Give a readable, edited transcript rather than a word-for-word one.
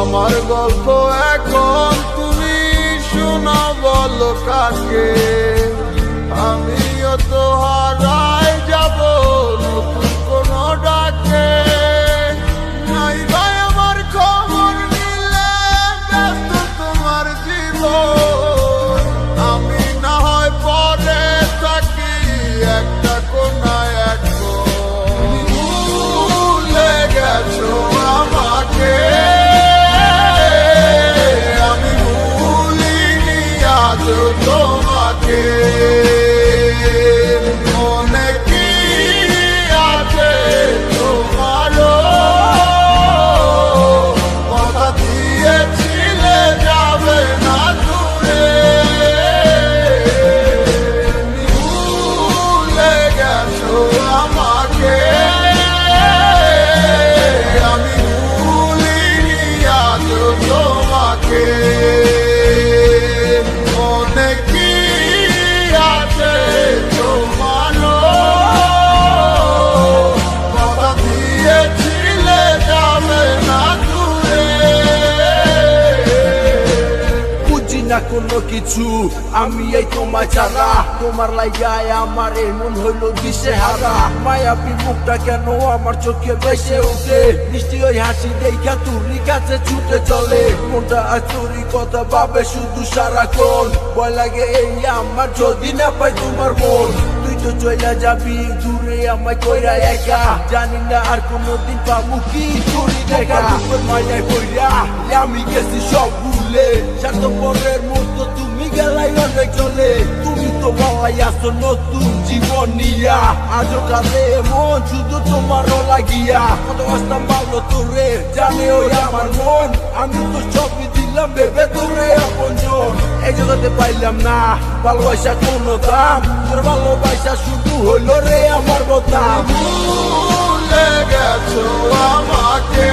আমার গল্প এখন তুমি শোনা, বলো কাকে? আমিও তো হারাই যাব নতুন কোনো ডাকে। নাই ভাই আমার খবর নিলে ব্যস্ত তোমার জীবন, আমি না হয় পরে থাকি একটা কোনায় এখন। ভুলে গেছো আমাকে, তোমাকে মনে কি আছে তোমারও? কথা দিয়েছিলে যাবে না দূরে, ভুলে গেছো আমাকে। আমি ভুলিনি আজ তোমাকে, মনে কি আছে তোমারও? কথা দিয়েছিলে যাবে না দূরে। বুঝি না কোনো কিছু আমি এই তোমার ছাড়া, তোমার লাইগায় আমার এমন হইল দিশেহারা। মায়াবী মুখটা কেন আমার চোখে ভেসে ওঠে, মিষ্টি ওই হাসি দেখা তুরি কাছে ছুটে চলে। মনটা আজ তোরই কথা ভাবে শুধু সারাক্ষণ, ভয় লাগে এই আমার যদি না পাই তোমার মন। তুই তো চলে যাবি দূরে আমায় কইরা একা, জানি না আর কোনোদিন পাবো কি তোরই দেখা। মায়ায় কইরা আমি গেছি সব ভুলে, স্বার্থপরের মতো তুমি গেলাই অনেক চলে। তুমি তো বলাই আসো নতুন জীবন নিয়া, আজও কালে মন শুধু তোমারও লাগিয়া। কত আসতাম ভালো তোরে জানে ওই আমার মন, আমি তো সবই দিলাম ভেবে তোরে আপনজন। এই জগতে পাইলাম না ভালোবাসা কোনো দাম, তোর ভালোবাসা শুধু হইলো রে আমার বদনাম। ভুলে গেছো আমাকে।